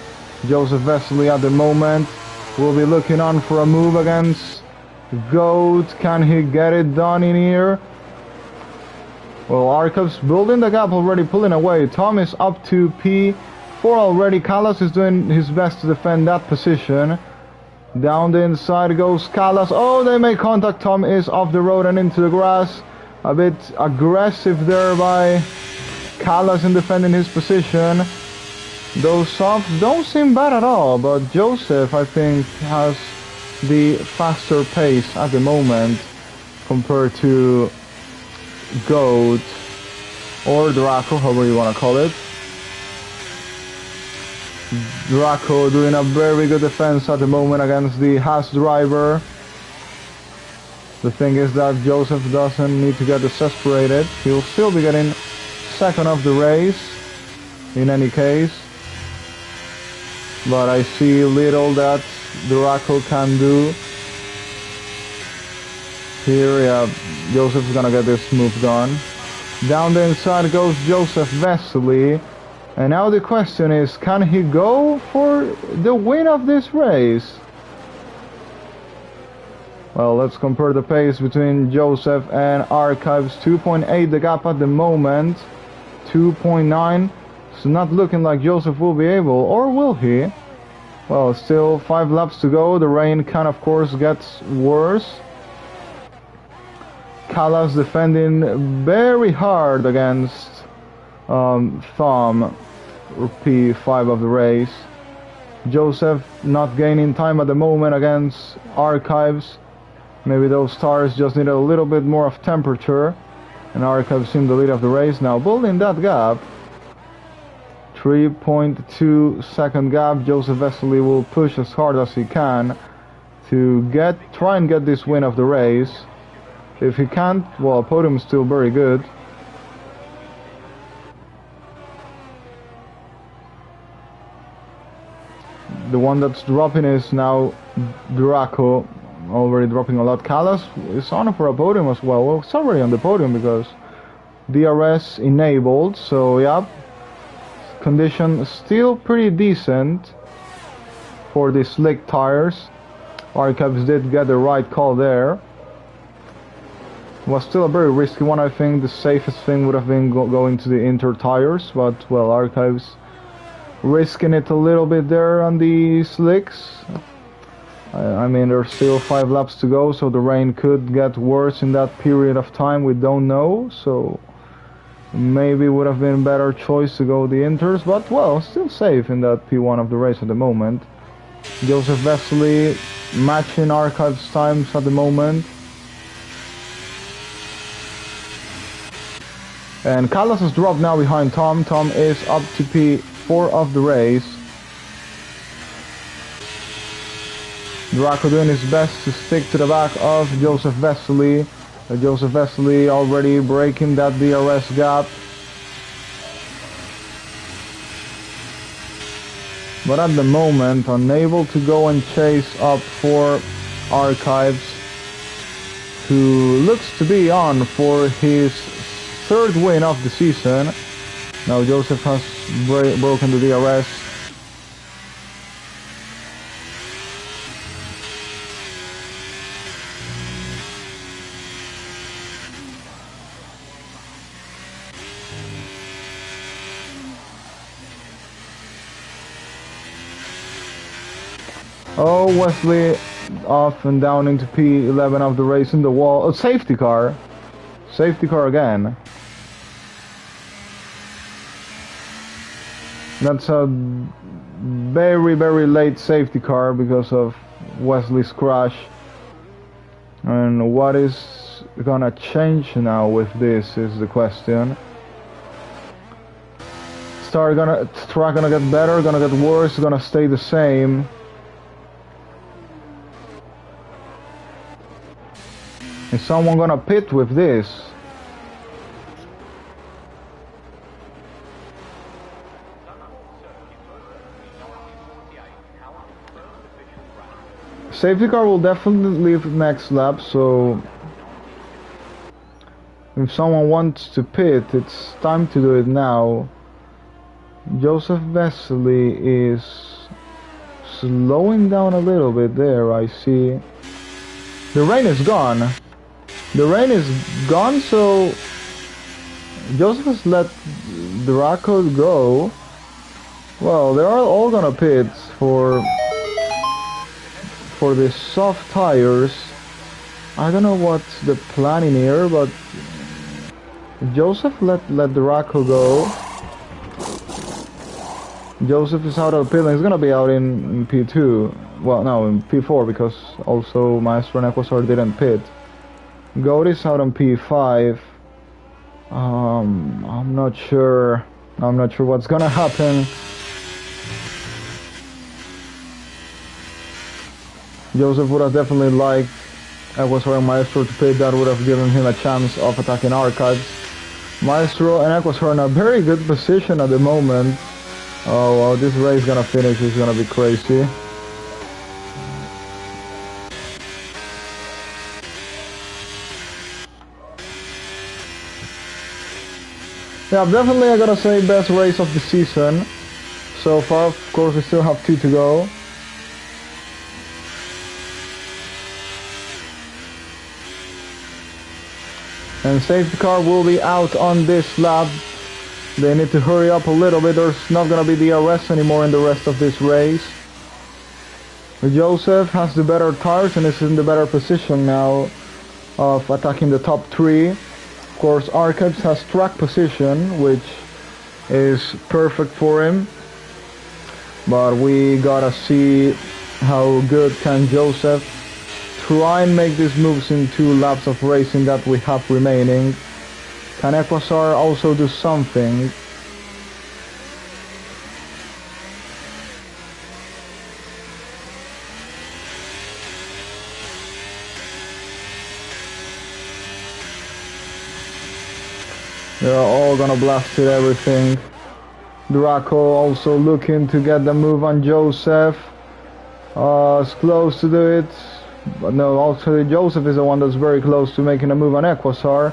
Joseph Vesely at the moment will be looking on for a move against Goat. Can he get it done in here? Well, Archives building the gap already, pulling away. Tom is up to P4 already. Callas is doing his best to defend that position. Down the inside goes Callas. Oh, they make contact. Tom is off the road and into the grass. A bit aggressive there by Callas in defending his position. Those softs don't seem bad at all, but Joseph, I think, has the faster pace at the moment compared to Goat or Draco, however you want to call it. Draco doing a very good defense at the moment against the Haas driver. The thing is that Joseph doesn't need to get desesperated. He'll still be getting second of the race in any case. But I see little that Draco can do. Here, yeah, Joseph's gonna get this move done. Down the inside goes Joseph Vesely. And now the question is, can he go for the win of this race? Well, let's compare the pace between Joseph and Archives. 2.8 the gap at the moment. 2.9. It's not looking like Joseph will be able, or will he? Well, still 5 laps to go. The rain can of course get worse. Callas defending very hard against Thumb, P5 of the race. Joseph not gaining time at the moment against Archives. Maybe those tires just need a little bit more of temperature, and Archives in the lead of the race now, building that gap. 3.2 second gap. Joseph Vesely will push as hard as he can to try and get this win of the race. If he can't, well, podium is still very good. The one that's dropping is now Draco, already dropping a lot. Callas is on for a podium as well. Well, it's already on the podium because DRS enabled, so yeah. Condition still pretty decent for the slick tires. Archives did get the right call there. Was still a very risky one. I think the safest thing would have been going to the Inter tires, but well, Archives risking it a little bit there on the slicks. I mean, there's still 5 laps to go, so the rain could get worse in that period of time. We don't know, so maybe would have been a better choice to go the Inters, but well, still safe in that P1 of the race at the moment. Joseph Vesely matching Archives times at the moment. And Callas has dropped now behind Tom. Tom is up to P4 of the race. Draco doing his best to stick to the back of Joseph Vesely. Joseph Vesely already breaking that DRS gap. But at the moment, unable to go and chase up for Archives, who looks to be on for his 3rd win of the season. Now Joseph has broken the DRS. Oh, Wesley off and down into P11 of the race in the wall. Oh, safety car. Safety car again. That's a very, very late safety car because of Wesley's crash. And what is gonna change now with this is the question. track gonna get better, gonna get worse, gonna stay the same? Is someone gonna pit with this? Safety car will definitely leave next lap, so if someone wants to pit, it's time to do it now. Joseph Vesely is slowing down a little bit there, I see. The rain is gone. The rain is gone, so Joseph has let the Rocco go. Well, they're all gonna pit for the soft tires. I don't know what's the plan in here, but Joseph let the Rocco go. Joseph is out of pit, and he's gonna be out in P2. Well, no, in P4, because also Maestro and Equasar didn't pit. Goat is out on P5. I'm not sure what's gonna happen. Joseph would have definitely liked Equasar and Maestro to pit. That would have given him a chance of attacking Archives. Maestro and Equasar are in a very good position at the moment. Oh well, this race gonna finish is gonna be crazy. Yeah, definitely I gotta say best race of the season so far. Of course, we still have 2 to go. And safety car will be out on this lap. They need to hurry up a little bit. There's not gonna be DRS anymore in the rest of this race. Joseph has the better tires and is in the better position now of attacking the top 3. Of course, Archives has track position, which is perfect for him. But we gotta see how good can Joseph try and make these moves in 2 laps of racing that we have remaining. Can Equasar also do something? They're all gonna blast it, everything. Draco also looking to get the move on Joseph. Is close to do it. But no, also Joseph is the one that's very close to making a move on Equasar.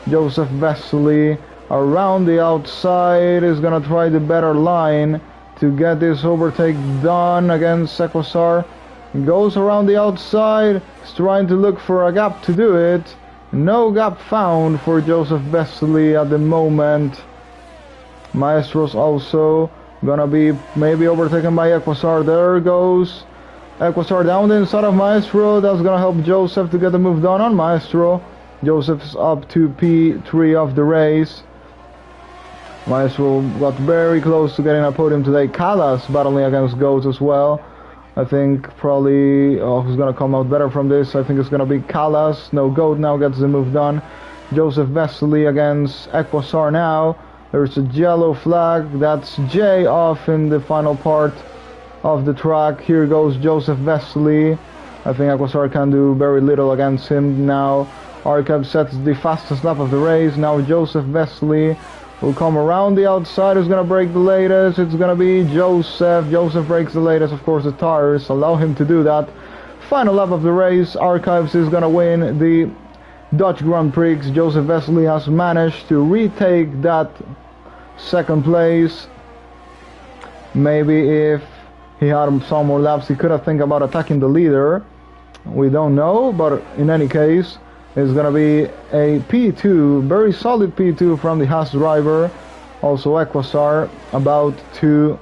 Joseph Vesely around the outside is gonna try the better line to get this overtake done against Equasar. Goes around the outside, is trying to look for a gap to do it. No gap found for Joseph Vesely at the moment. Maestro's also gonna be maybe overtaken by Equasar. There goes Equasar down the inside of Maestro. That's gonna help Joseph to get the move done on Maestro. Joseph's up to P3 of the race. Maestro got very close to getting a podium today. Callas battling against Goat as well. I think probably who's gonna come out better from this? I think it's gonna be Callas. No, Goat now gets the move done. Joseph Vesely against Equasar now. There's a yellow flag. That's J off in the final part of the track. Here goes Joseph Vesely. I think Equasar can do very little against him now. Archive sets the fastest lap of the race. Now Joseph Vesely will come around the outside. Who's gonna break the latest? It's gonna be Joseph. Joseph breaks the latest. Of course, the tires allow him to do that. Final lap of the race. Archives is gonna win the Dutch Grand Prix. Joseph Vesely has managed to retake that second place. Maybe if he had some more laps, he could have think about attacking the leader. We don't know, but in any case, it's gonna be a P2, very solid P2 from the Haas driver. Also Equasar about to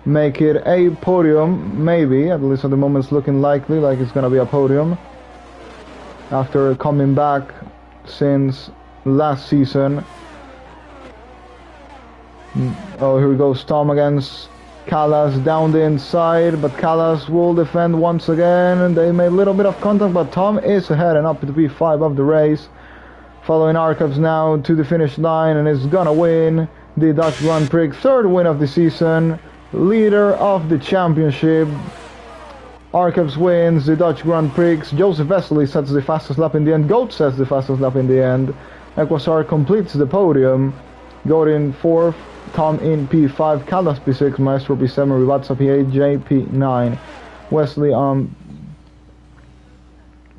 make it a podium, maybe, at least at the moment it's looking likely, like it's gonna be a podium. After coming back since last season. Oh, here goes Tom against Callas down the inside, but Callas will defend once again, and they made a little bit of contact, but Tom is ahead and up to P5 of the race. Following Archives now to the finish line, and is gonna win the Dutch Grand Prix, third win of the season, leader of the championship. Arcaps wins the Dutch Grand Prix. Joseph Vesely sets the fastest lap in the end. Goat sets the fastest lap in the end. Equasar completes the podium. Goat in 4th, Tom in P5, Caldas P6, Maestro P7, Rivazza P8, J P9, Wesley on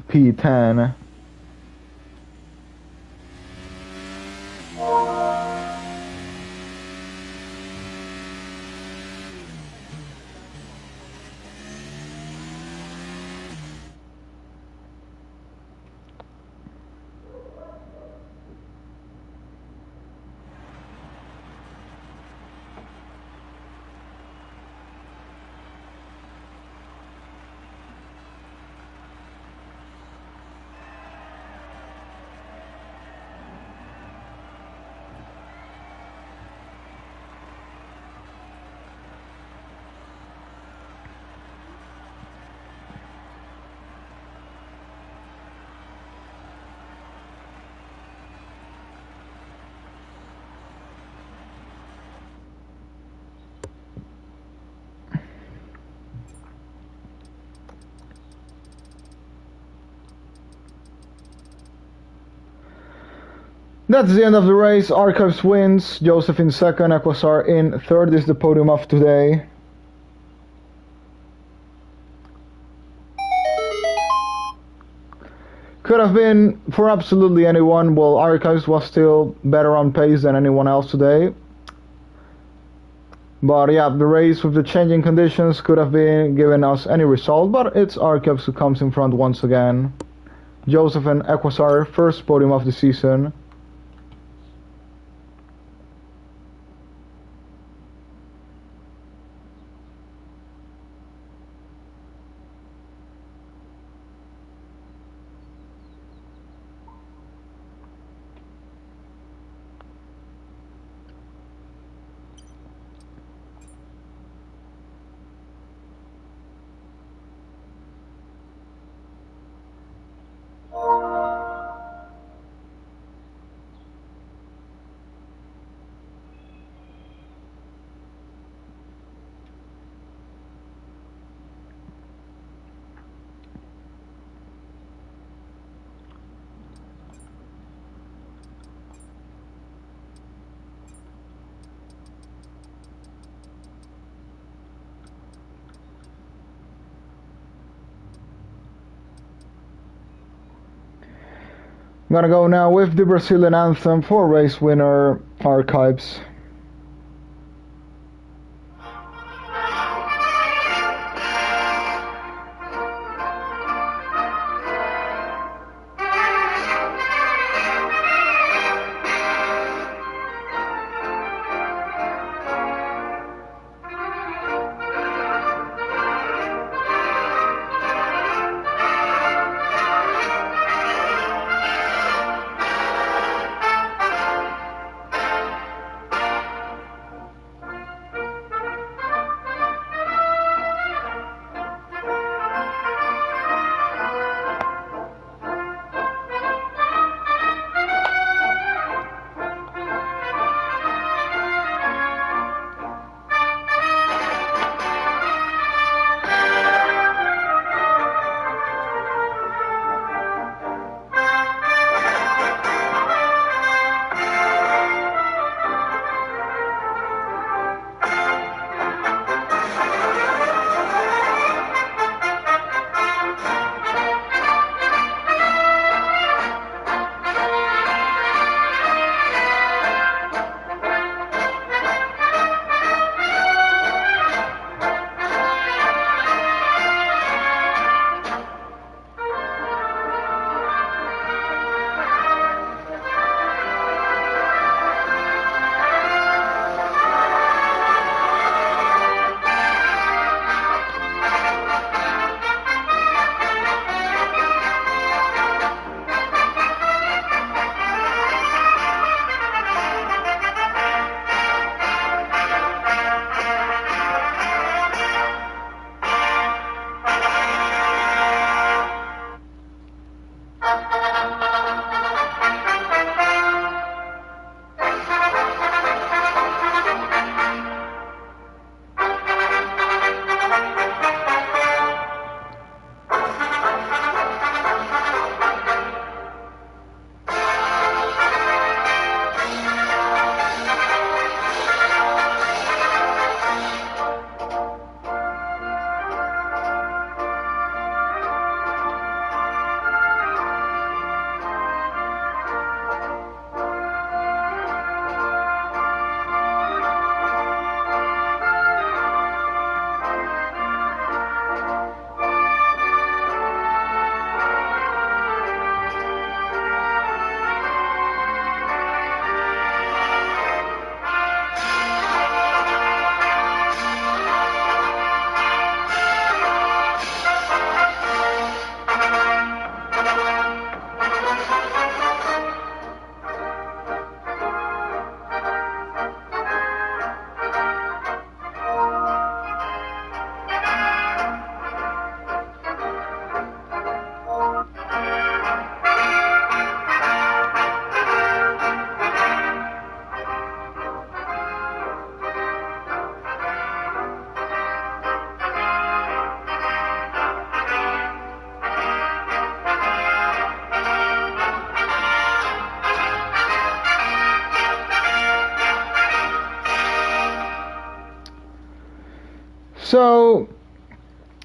P10. That's the end of the race. Archives wins. Joseph in 2nd, Equasar in 3rd is the podium of today. Could have been for absolutely anyone. Well, Archives was still better on pace than anyone else today. But yeah, the race with the changing conditions could have been given us any result, but it's Archives who comes in front once again. Joseph and Equasar, first podium of the season. I'm gonna go now with the Brazilian anthem for race winner Archives. So,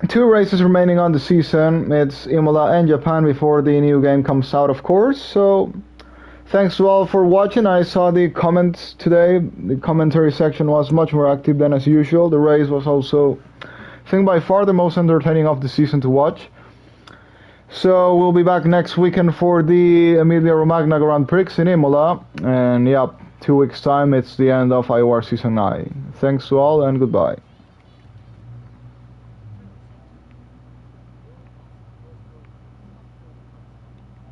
2 races remaining on the season. It's Imola and Japan before the new game comes out, of course. So, thanks to all for watching. I saw the comments today. The commentary section was much more active than as usual. The race was also, I think, by far the most entertaining of the season to watch. So we'll be back next weekend for the Emilia-Romagna Grand Prix in Imola. And yeah, 2 weeks time, it's the end of IOR Season 9. Thanks to all and goodbye.